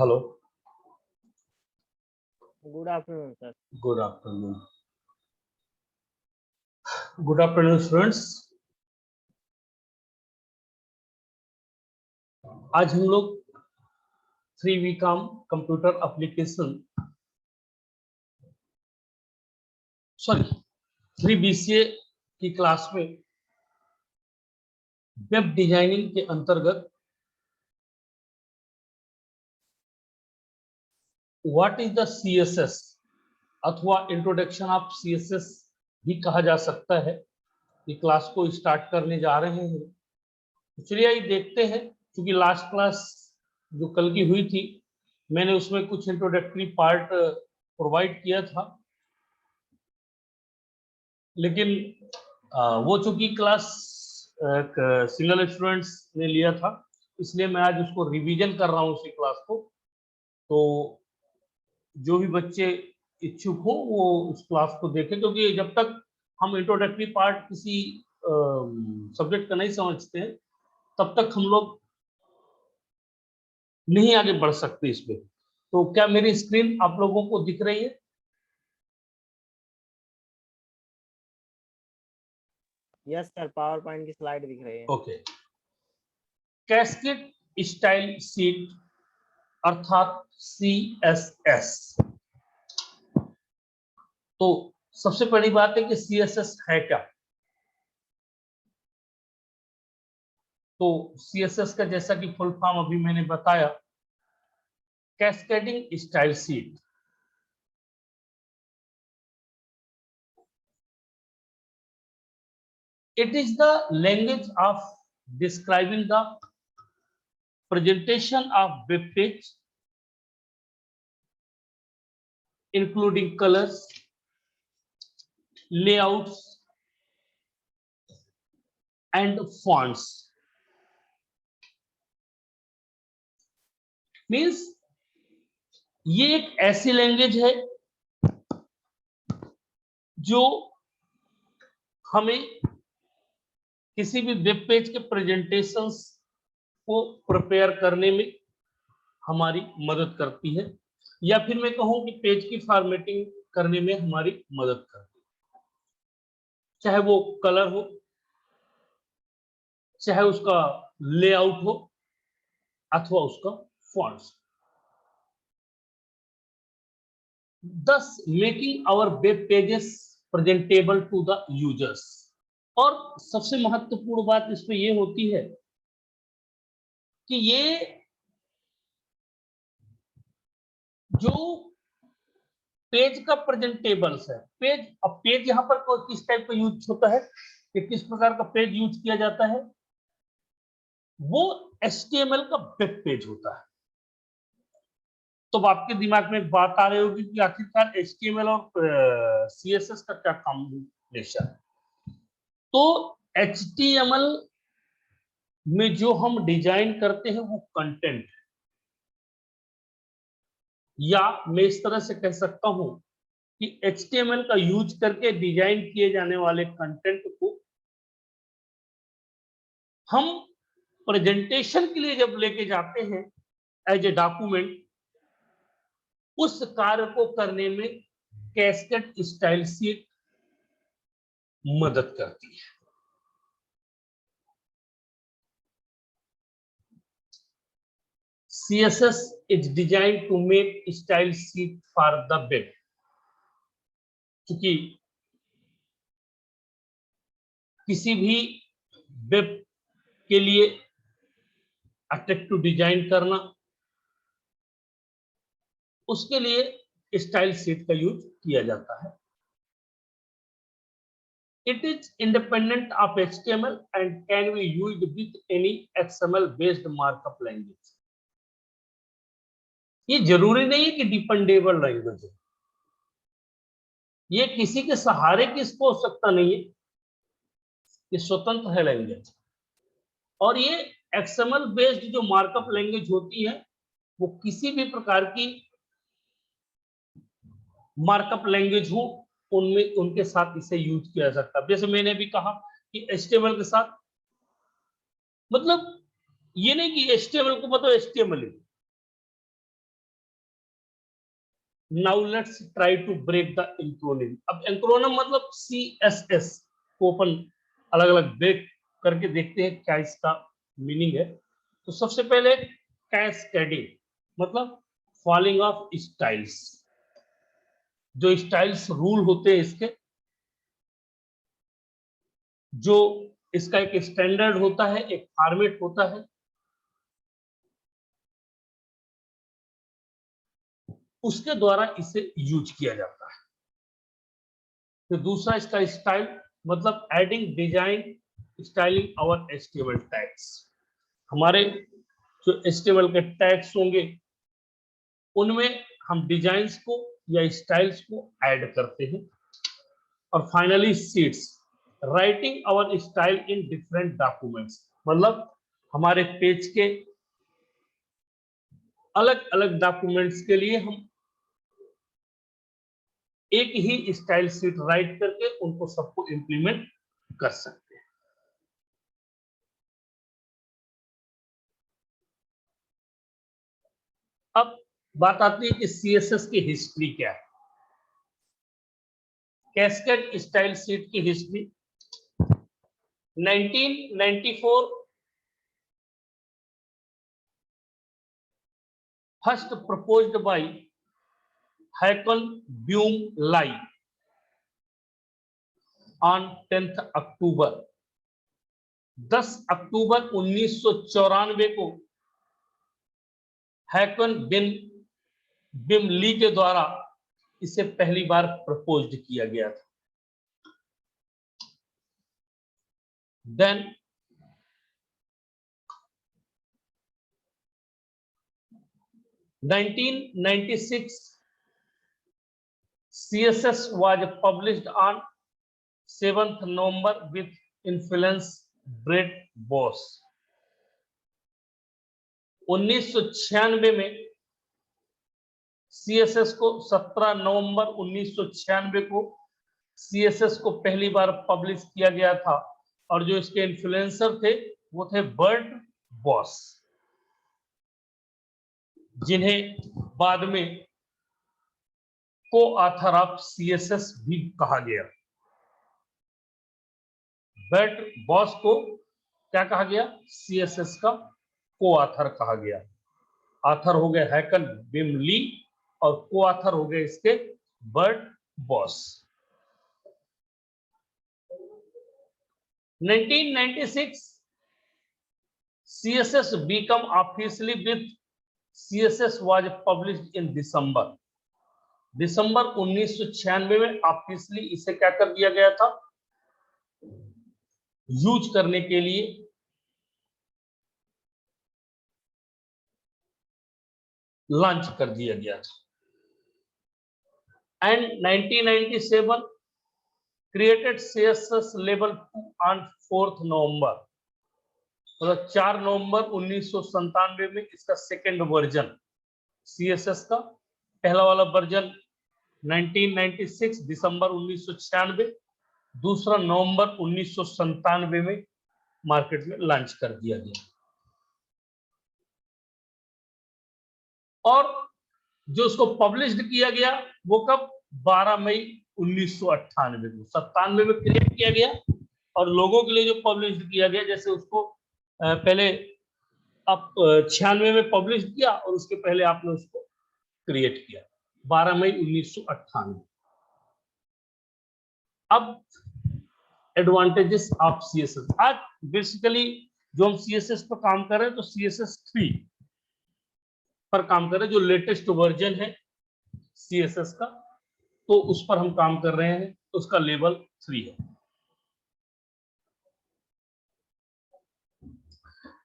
Hello, good afternoon sir. Good afternoon. Good afternoon students. आज हम लोग 3VCOM कंप्यूटर एप्लीकेशन 3BCA की class में वेब डिजाइनिंग के अंतर्गत व्हाट इज द CSS अथवा इंट्रोडक्शन ऑफ CSS भी कहा जा सकता है। ये क्लास को स्टार्ट करने जा रहे हैं। तो चलिए आइए देखते हैं। क्योंकि लास्ट क्लास जो कल की हुई थी, मैंने उसमें कुछ इंट्रोडक्टरी पार्ट प्रोवाइड किया था, लेकिन वो चूंकि क्लास सिंगल स्टूडेंट्स ने लिया था, इसलिए मैं आज उसको रिवीजन कर रहा हूँ उसी क्लास को। तो जो भी बच्चे इच्छुक हो वो उस क्लास को देखें, क्योंकि जब तक हम इंट्रोडक्टरी पार्ट किसी सब्जेक्ट का नहीं समझते हैं तब तक हम लोग नहीं आगे बढ़ सकते इसमें। तो क्या मेरी स्क्रीन आप लोगों को दिख रही है? यस सर, पावर पॉइंट की स्लाइड दिख रही है। ओके। कैस्केड स्टाइल शीट अर्थात CSS। तो सबसे बड़ी बात है कि CSS है क्या। तो CSS का जैसा कि फुल फॉर्म अभी मैंने बताया, cascading style sheet. It is the language of describing the presentation of web page, including colors, layouts, and fonts. Means ये एक ऐसी लैंग्वेज है जो हमें किसी भी वेब पेज के प्रेजेंटेशंस को प्रिपेयर करने में हमारी मदद करती है, या फिर मैं कहूं कि पेज की फॉर्मेटिंग करने में हमारी मदद करती है। चाहे वो कलर हो, चाहे उसका लेआउट हो, अथवा उसका fonts. Thus making our web pages presentable to the users। और सबसे महत्वपूर्ण बात इसमें ये होती है कि ये जो पेज का प्रेजेंटेबल्स है, पेज यहाँ पर किस टाइप का यूज होता है, कि किस प्रकार का पेज यूज किया जाता है, वो HTML का वेब पेज होता है। तो आपके दिमाग में एक बात आ रही होगी कि आखिरकार HTML और CSS का क्या कॉम्बिनेशन है। तो HTML में जो हम डिजाइन करते हैं वो कंटेंट है, या मैं इस तरह से कह सकता हूं कि HTML का यूज करके डिजाइन किए जाने वाले कंटेंट को हम प्रेजेंटेशन के लिए जब लेके जाते हैं एज ए डॉक्यूमेंट, उस कार्य को करने में कैस्केड स्टाइल शीट मदद करती है। CSS is designed to make style sheet for the web। क्योंकि किसी भी वेब के लिए अट्रैक्टिव डिजाइन करना, उसके लिए स्टाइल शीट का यूज किया जाता है। It is independent of HTML and can be used with any XML based markup language। ये जरूरी नहीं है कि डिपेंडेबल लैंग्वेज है, ये किसी के सहारे की इसको आवश्यकता नहीं है, ये स्वतंत्र है लैंग्वेज। और ये XML बेस्ड जो मार्कअप लैंग्वेज होती है, वो किसी भी प्रकार की मार्कअप लैंग्वेज हो उनमें उनके साथ इसे यूज किया जा सकता है। जैसे मैंने भी कहा कि HTML के साथ, मतलब ये नहीं कि HTML को मतलब HTML ही, now let's try to break the acronym. अब एंक्रोनिम मतलब CSS को अपन अलग अलग ब्रेक करके देखते हैं क्या इसका मीनिंग है। तो सबसे पहले कैस्केडिंग मतलब फॉलिंग ऑफ स्टाइल्स, जो स्टाइल्स रूल होते हैं इसके, जो इसका एक स्टैंडर्ड होता है, एक फॉर्मेट होता है, उसके द्वारा इसे यूज किया जाता है। तो दूसरा इसका स्टाइल मतलब adding design styling our HTML tags, हमारे जो एचटीएमएल के टैग्स होंगे उनमें हम डिजाइन्स को या स्टाइल्स को ऐड करते हैं। और finally sheets writing our style in different documents, मतलब हमारे पेज के अलग अलग डॉक्यूमेंट्स के लिए हम एक ही स्टाइल शीट राइट करके उनको सबको इंप्लीमेंट कर सकते हैं। अब बात आती है कि CSS की हिस्ट्री क्या है। कैस्केड स्टाइल शीट की history 1994 first proposed by Hakon Wium Lie on 10 October 10 October 1994 को हैकन बिम ली के द्वारा इसे पहली बार प्रपोज्ड किया गया था। Then 1996 CSS was published on 7th November with influence Brett Boss। 1996 में CSS को 17 नवंबर 1996 को CSS को पहली बार पब्लिश किया गया था और जो इसके इन्फ्लुएंसर थे वो थे बर्ट बॉस, जिन्हें बाद में को ऑथर ऑफ CSS भी कहा गया। बर्ट बॉस को क्या कहा गया? CSS का को ऑथर कहा गया। ऑथर हो गए हैकन बिम ली और को ऑथर हो गए इसके Burt boss. 1996 CSS become officially with CSS was published in December। दिसंबर 1996 में ऑफिशियली इसे क्या कर दिया गया था? यूज करने के लिए लॉन्च कर दिया गया था। And 1997 created CSS level 2 on 4th नवंबर, मतलब 4 नवंबर 1997 में इसका सेकेंड वर्जन CSS का पहला वाला वर्जन 1996 दिसंबर 1996, दूसरा नवंबर 1997 में मार्केट में लॉन्च कर दिया गया। और जो उसको पब्लिश्ड किया गया वो कब? 12 मई 1998 को। 97 में क्रिएट किया गया और लोगों के लिए जो पब्लिश्ड किया गया, जैसे उसको पहले आप 96 में पब्लिश किया और उसके पहले आपने उसको क्रिएट किया 12 मई 1998। अब एडवांटेजेस ऑफ CSS। आज बेसिकली जो हम CSS पर काम कर रहे हैं तो CSS 3 पर काम कर रहे हैं, जो लेटेस्ट वर्जन है CSS का, तो उस पर हम काम कर रहे हैं, तो उसका लेवल 3 है।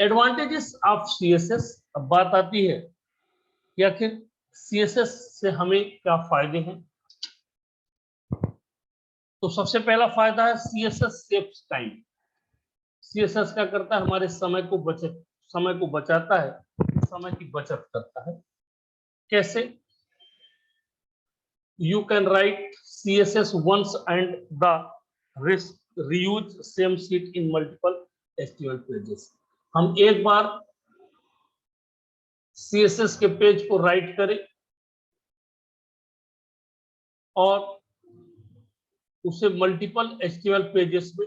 Advantages of CSS। अब बात आती है कि आखिर CSS से हमें क्या फायदे हैं। तो सबसे पहला फायदा है CSS सेव्स टाइम। CSS क्या करता है? हमारे समय को बचाता है, समय की बचत करता है। कैसे? You can write CSS once and the reuse same sheet in multiple HTML pages। हम एक बार CSS के पेज को राइट करें और उसे मल्टीपल HTML पेजेस में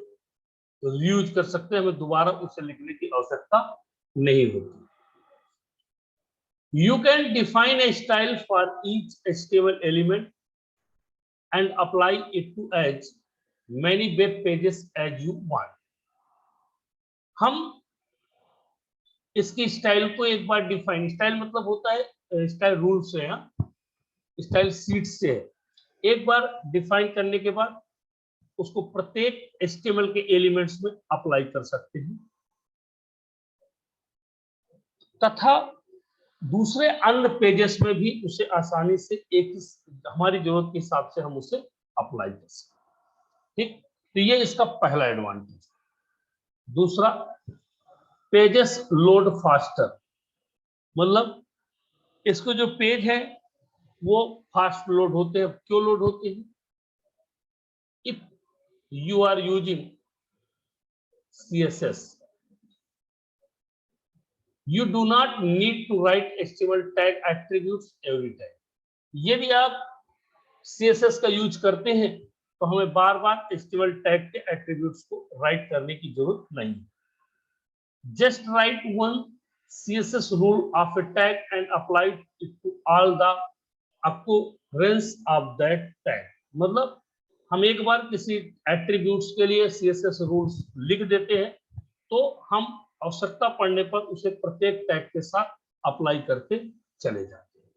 यूज कर सकते हैं, हमें दोबारा उसे लिखने की आवश्यकता नहीं होती। You can define a style for each HTML element and apply it to as many web pages as you want. हम इसकी स्टाइल को एक बार डिफाइन, स्टाइल मतलब होता है स्टाइल रूल से, स्टाइल सीट से है। एक बार डिफाइन करने के बाद उसको प्रत्येक HTML के एलिमेंट्स में अप्लाई कर सकते हैं तथा दूसरे अन्य पेजेस में भी उसे आसानी से एक हमारी जरूरत के हिसाब से हम उसे अप्लाई कर सकते हैं। ठीक, तो ये इसका पहला एडवांटेज। दूसरा, पेजेस लोड फास्टर, मतलब इसको जो पेज है वो फास्ट लोड होते हैं। क्यों लोड होते हैं? If you are using CSS, you do not need to write HTML tag attributes every time. यदि आप CSS का यूज करते हैं तो हमें बार बार HTML टैग के एट्रीब्यूट्स को राइट करने की जरूरत नहीं है। Just right one CSS rule of a tag and apply it to all the occurrence of that tag. मतलब हम एक बार किसी एट्रीब्यूट्स के लिए CSS रूल्स लिख देते हैं तो हम आवश्यकता पड़ने पर उसे प्रत्येक टैग के साथ अप्लाई करते चले जाते हैं।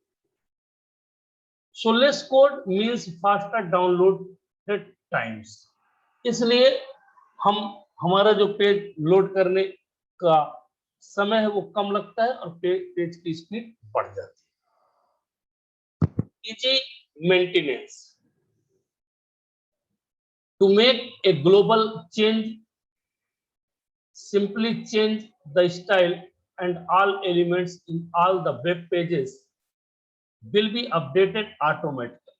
So less code means faster download times. इसलिए हम हमारा जो पेज लोड करने का समय है वो कम लगता है और पेज की स्पीड बढ़ जाती है। Easy maintenance. To make a global change, simply change the style and all elements in all the web pages will be updated automatically.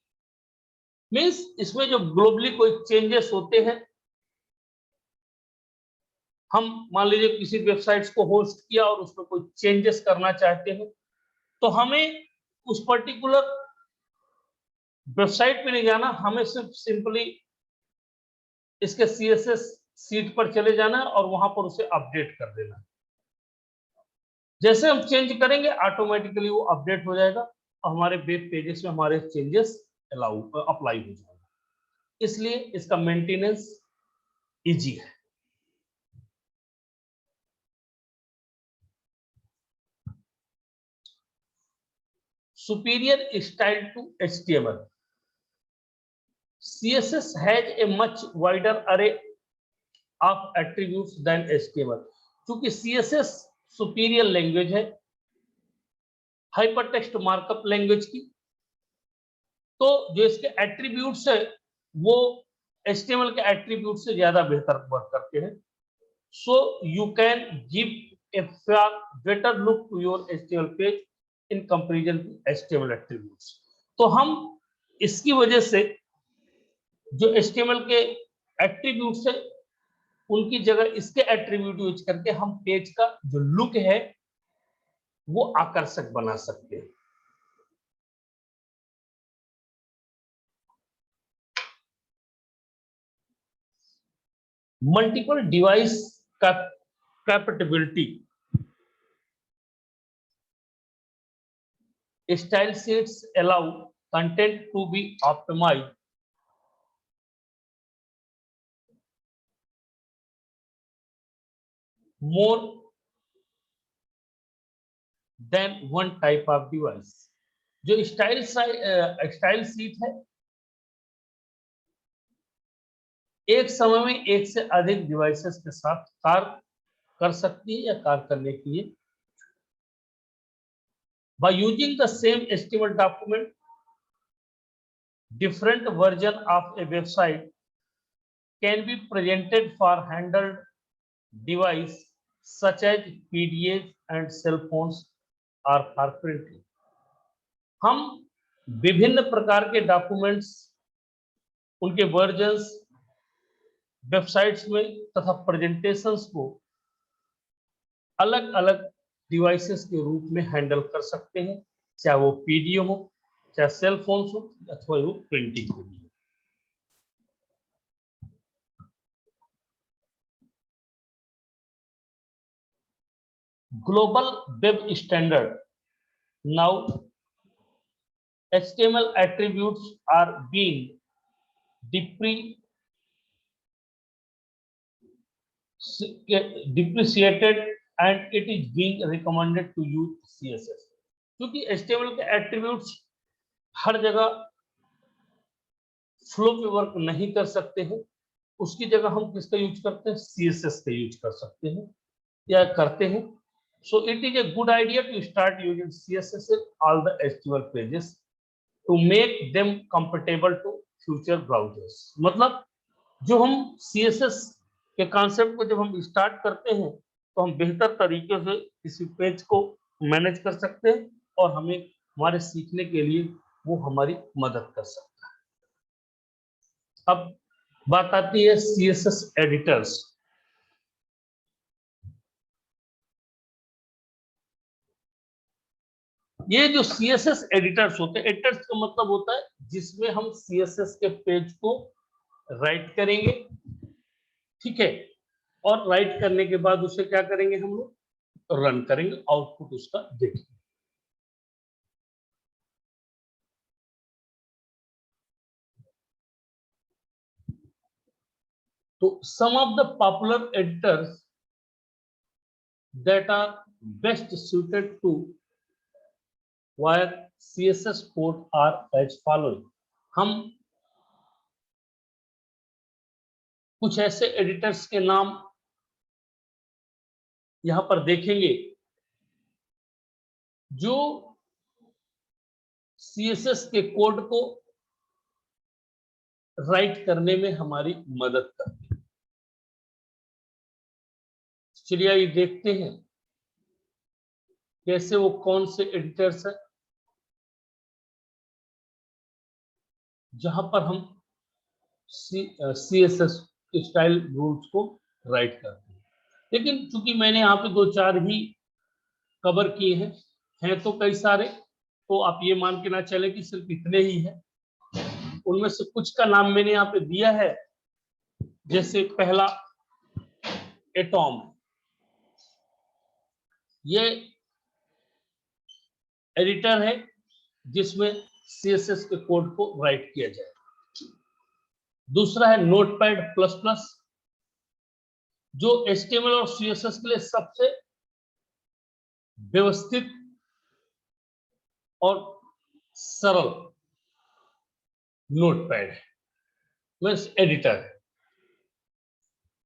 Means इसमें जो ग्लोबली कोई चेंजेस होते हैं, हम मान लीजिए किसी वेबसाइट्स को होस्ट किया और उसमें कोई चेंजेस करना चाहते हैं तो हमें उस पर्टिकुलर वेबसाइट पे नहीं जाना, हमें सिर्फ सिंपली इसके CSS सीट पर चले जाना और वहां पर उसे अपडेट कर देना। जैसे हम चेंज करेंगे ऑटोमेटिकली वो अपडेट हो जाएगा और हमारे वेब पेजेस में हमारे चेंजेस अप्लाई हो जाएगा। इसलिए इसका मेंटेनेंस इजी है। Superior style to HTML. CSS has a much wider array of attributes than HTML. क्योंकि CSS सुपीरियर लैंग्वेज है हाइपरटेक्स्ट मार्कअप लैंग्वेज की, तो जो इसके एट्रीब्यूट्स है वो HTML के एट्रीब्यूट से ज्यादा बेहतर वर्क करते हैं। So you can give a better look to your HTML page in comparison to HTML attributes. तो हम इसकी वजह से जो HTML के एट्रीब्यूट्स है उनकी जगह इसके एट्रीब्यूट यूज करके हम पेज का जो लुक है वो आकर्षक बना सकते हैं। मल्टीपल डिवाइस का capability, style sheets allow content to be optimised more than one type of device. जो स्टाइल सीट है एक समय में एक से अधिक डिवाइसेस के साथ कार्य कर सकती है या कार्य करने के लिए। By using the same HTML document, different version of a website can be presented for handled device such as PDAs and cell phones or for printing. हम विभिन्न प्रकार के डॉक्यूमेंट्स, उनके वर्जन्स वेबसाइट्स में तथा प्रेजेंटेशंस को अलग अलग डिवाइसेस के रूप में हैंडल कर सकते हैं, चाहे वो पीडीए हो, चाहे सेल फोन हो अथवा वो प्रिंटिंग के लिए। Global web standard, now HTML attributes are being depreciated and it is being recommended to use CSS, क्योंकि HTML के एट्रीब्यूट्स हर जगह फ्लो पे वर्क नहीं कर सकते हैं, उसकी जगह हम किसका यूज करते हैं, CSS का यूज कर सकते हैं या करते हैं। So it is a good idea to start using CSS in all the HTML pages to make them compatible to future browsers। मतलब जो हम CSS के कॉन्सेप्ट को जब हम स्टार्ट करते हैं तो हम बेहतर तरीके से किसी पेज को मैनेज कर सकते हैं और हमें हमारे सीखने के लिए वो हमारी मदद कर सकता है। अब बात आती है CSS एडिटर्स। ये जो CSS एडिटर्स होते हैं, एडिटर्स का मतलब होता है जिसमें हम CSS के पेज को राइट करेंगे, ठीक है, और राइट करने के बाद उसे क्या करेंगे, हम लोग रन करेंगे, आउटपुट उसका देखेंगे। तो some of the popular editors that are best suited to wire CSS code are as following। हम कुछ ऐसे एडिटर्स के नाम यहां पर देखेंगे जो CSS के कोड को राइट करने में हमारी मदद करते हैं। चलिए ये देखते हैं कैसे वो कौन से एडिटर्स है जहां पर हम CSS स्टाइल रूल्स को राइट करते हैं। लेकिन चूंकि मैंने यहाँ पे 2-4 ही कवर किए हैं तो कई सारे, तो आप ये मान के ना चले कि सिर्फ इतने ही हैं। उनमें से कुछ का नाम मैंने यहाँ पे दिया है, जैसे पहला एटॉम, ये एडिटर है जिसमें CSS के कोड को राइट किया जाए। दूसरा है नोटपैड प्लस प्लस, जो HTML और CSS के लिए सबसे व्यवस्थित और सरल नोटपैड है, मीन्स एडिटर है।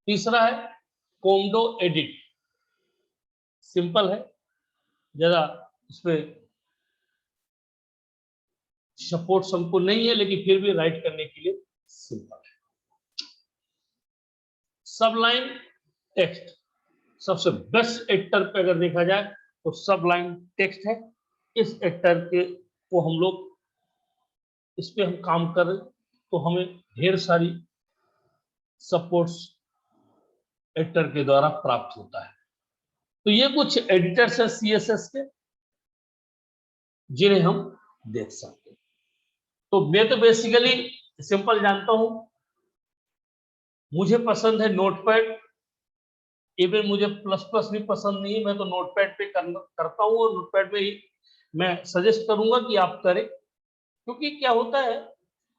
तीसरा है कोमडो एडिट, सिंपल है, जरा इसमें सपोर्ट हमको नहीं है लेकिन फिर भी राइट करने के लिए सिंपल है। सबलाइन टेक्स्ट सबसे बेस्ट एडिटर पे अगर देखा जाए तो सबलाइन टेक्स्ट है। इस एडिटर के को हम लोग इस पे हम काम कर रहे तो हमें ढेर सारी सपोर्ट्स एडिटर के द्वारा प्राप्त होता है। तो ये कुछ एडिटर्स है CSS के जिन्हें हम देख सकते हैं। तो मैं तो बेसिकली सिंपल जानता हूं, मुझे पसंद है नोटपैड, इवन मुझे प्लस प्लस भी पसंद नहीं है, मैं तो नोटपैड पे करता हूं और नोटपैड में ही मैं सजेस्ट करूंगा कि आप करें। क्योंकि क्या होता है,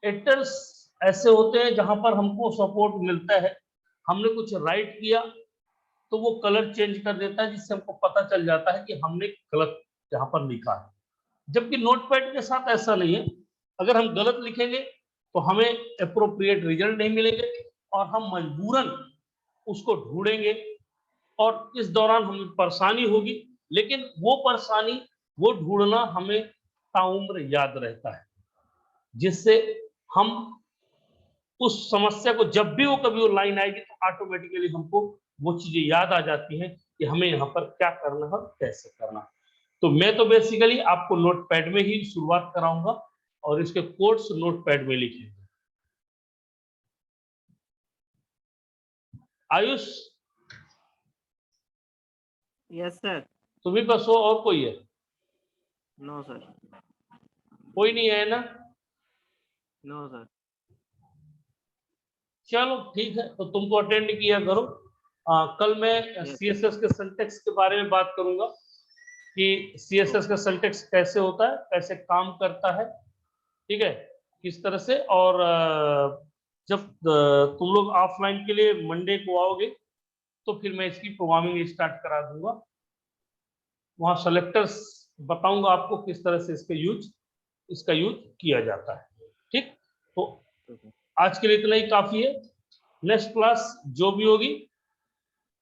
एडिटर्स ऐसे होते हैं जहां पर हमको सपोर्ट मिलता है, हमने कुछ राइट किया तो वो कलर चेंज कर देता है जिससे हमको पता चल जाता है कि हमने गलत यहाँ पर लिखा है। जबकि नोटपैड के साथ ऐसा नहीं है, अगर हम गलत लिखेंगे तो हमें एप्रोप्रिएट रिजल्ट नहीं मिलेंगे और हम मजबूरन उसको ढूंढेंगे और इस दौरान हमें परेशानी होगी, लेकिन वो परेशानी, वो ढूंढना हमें ताउम्र याद रहता है, जिससे हम उस समस्या को जब भी वो कभी वो लाइन आएगी तो ऑटोमेटिकली हमको वो चीजें याद आ जाती हैं कि हमें यहाँ पर क्या करना है और कैसे करना है। तो मैं तो बेसिकली आपको नोटपैड में ही शुरुआत कराऊंगा और इसके कोड्स नोटपैड में लिखेंगे। Ayush, yes sir. तुम्ही बस हो और कोई है? No sir. कोई नहीं है ना? No sir. चलो ठीक है, तो तुमको अटेंड किया करो। कल मैं Yes, सीएसएस के सिंटैक्स के बारे में बात करूंगा कि सीएसएस का सिंटैक्स कैसे होता है, कैसे काम करता है, ठीक है, किस तरह से। और जब तुम लोग ऑफलाइन के लिए मंडे को आओगे तो फिर मैं इसकी प्रोग्रामिंग स्टार्ट करा दूंगा। वहां सेलेक्टर्स बताऊंगा आपको किस तरह से इसका यूज किया जाता है। ठीक, तो okay. आज के लिए इतना ही काफी है। नेक्स्ट क्लास जो भी होगी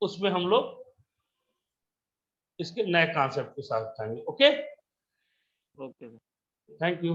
उसमें हम लोग इसके नए कॉन्सेप्ट के साथ आएंगे। Okay, Okay, sir. Thank you.